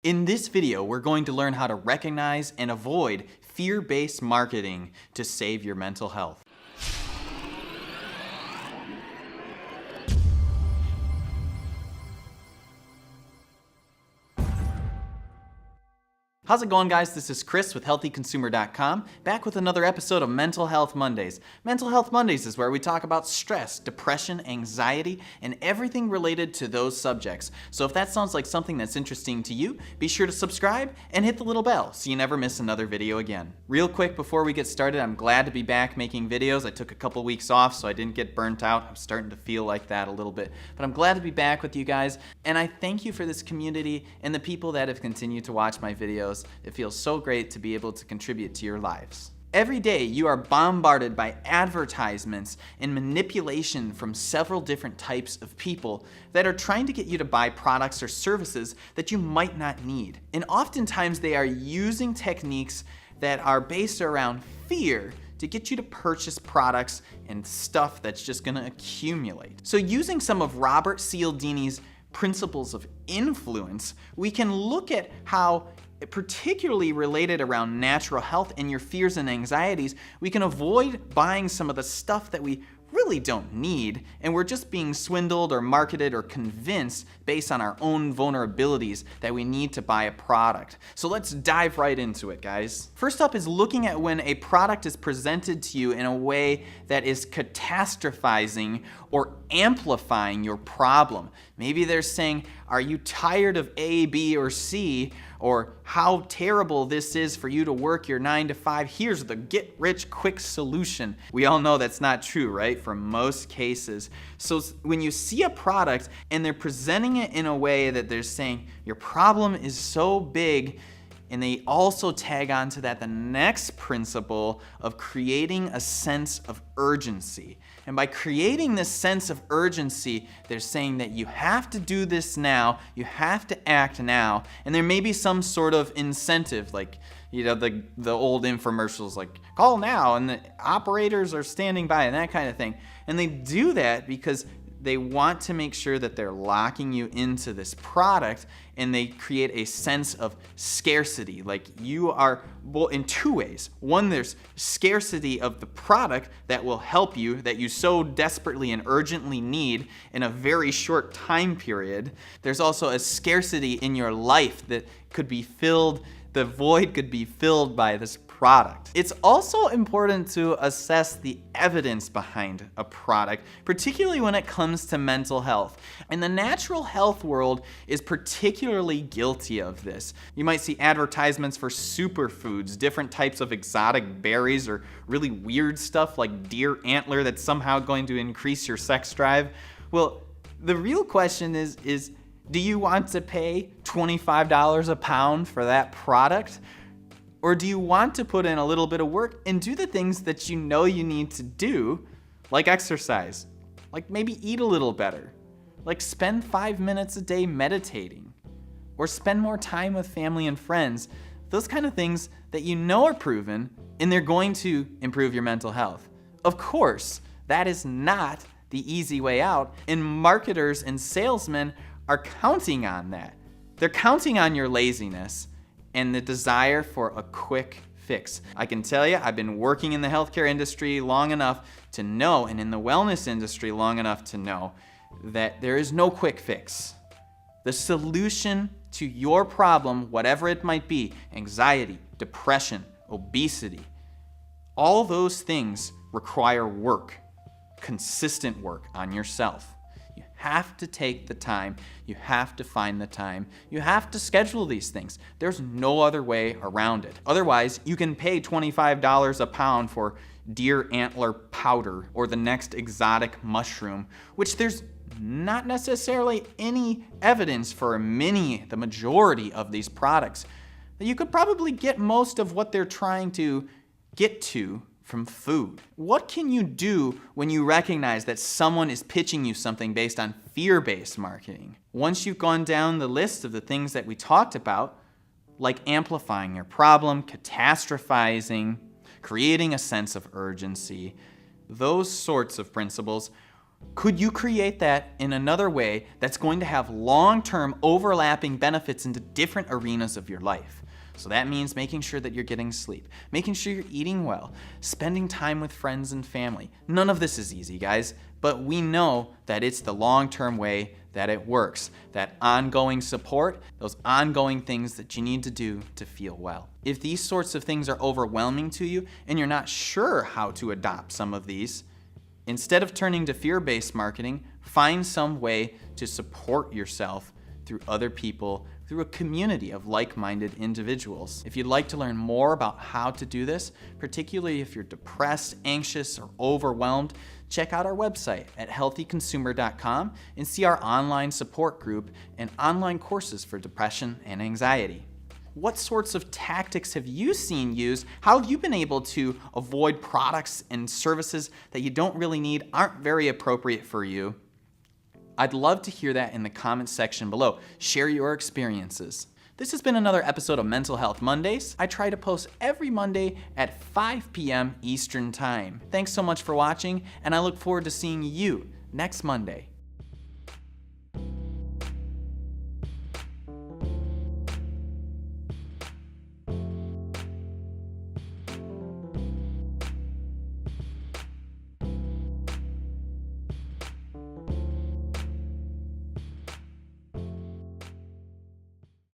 In this video, we're going to learn how to recognize and avoid fear-based marketing to save your mental health. How's it going, guys? This is Chris with HealthyConsumer.com, back with another episode of Mental Health Mondays. Mental Health Mondays is where we talk about stress, depression, anxiety, and everything related to those subjects. So if that sounds like something that's interesting to you, be sure to subscribe and hit the little bell so you never miss another video again. Real quick before we get started, I'm glad to be back making videos. I took a couple weeks off so I didn't get burnt out. I'm starting to feel like that a little bit. But I'm glad to be back with you guys, and I thank you for this community and the people that have continued to watch my videos. It feels so great to be able to contribute to your lives. Every day you are bombarded by advertisements and manipulation from several different types of people that are trying to get you to buy products or services that you might not need. And oftentimes they are using techniques that are based around fear to get you to purchase products and stuff that's just gonna accumulate. So using some of Robert Cialdini's principles of influence, we can look at how, particularly related around natural health and your fears and anxieties, we can avoid buying some of the stuff that we really don't need, and we're just being swindled or marketed or convinced based on our own vulnerabilities that we need to buy a product. So let's dive right into it, guys. First up is looking at when a product is presented to you in a way that is catastrophizing or amplifying your problem. Maybe they're saying, are you tired of A, B, or C? Or how terrible this is for you to work your 9 to 5. Here's the get-rich-quick solution. We all know that's not true, right? For most cases. So when you see a product and they're presenting it in a way that they're saying, your problem is so big, and they also tag on to that the next principle of creating a sense of urgency. And by creating this sense of urgency, they're saying that you have to do this now, you have to act now, and there may be some sort of incentive, like, you know, the old infomercials like, call now, and the operators are standing by, and that kind of thing. And they do that because they want to make sure that they're locking you into this product, and they create a sense of scarcity. Like you are, well, in two ways. One, there's scarcity of the product that will help you, that you so desperately and urgently need in a very short time period. There's also a scarcity in your life that could be filled, the void could be filled by this product. It's also important to assess the evidence behind a product, particularly when it comes to mental health. And the natural health world is particularly guilty of this. You might see advertisements for superfoods, different types of exotic berries, or really weird stuff like deer antler that's somehow going to increase your sex drive. Well, the real question is do you want to pay $25 a pound for that product? Or do you want to put in a little bit of work and do the things that you know you need to do, like exercise, like maybe eat a little better, like spend 5 minutes a day meditating, or spend more time with family and friends, those kind of things that you know are proven and they're going to improve your mental health. Of course, that is not the easy way out, and marketers and salesmen are counting on that. They're counting on your laziness and the desire for a quick fix. I can tell you, I've been working in the healthcare industry long enough to know, and in the wellness industry long enough to know, that there is no quick fix. The solution to your problem, whatever it might be, anxiety, depression, obesity, all those things require work, consistent work on yourself. You have to take the time, you have to find the time, you have to schedule these things. There's no other way around it. Otherwise, you can pay $25 a pound for deer antler powder or the next exotic mushroom, which there's not necessarily any evidence for the majority of these products. You could probably get most of what they're trying to get to from food. What can you do when you recognize that someone is pitching you something based on fear-based marketing? Once you've gone down the list of the things that we talked about, like amplifying your problem, catastrophizing, creating a sense of urgency, those sorts of principles, Could you create that in another way that's going to have long-term overlapping benefits into different arenas of your life? So that means making sure that you're getting sleep, making sure you're eating well, spending time with friends and family. None of this is easy, guys, but we know that it's the long-term way that it works. That ongoing support, those ongoing things that you need to do to feel well. If these sorts of things are overwhelming to you and you're not sure how to adopt some of these, instead of turning to fear-based marketing, find some way to support yourself through other people, through a community of like-minded individuals. If you'd like to learn more about how to do this, particularly if you're depressed, anxious, or overwhelmed, check out our website at healthyconsumer.com and see our online support group and online courses for depression and anxiety. What sorts of tactics have you seen used? How have you been able to avoid products and services that you don't really need, aren't very appropriate for you? I'd love to hear that in the comments section below. Share your experiences. This has been another episode of Mental Health Mondays. I try to post every Monday at 5 p.m. Eastern Time. Thanks so much for watching, and I look forward to seeing you next Monday.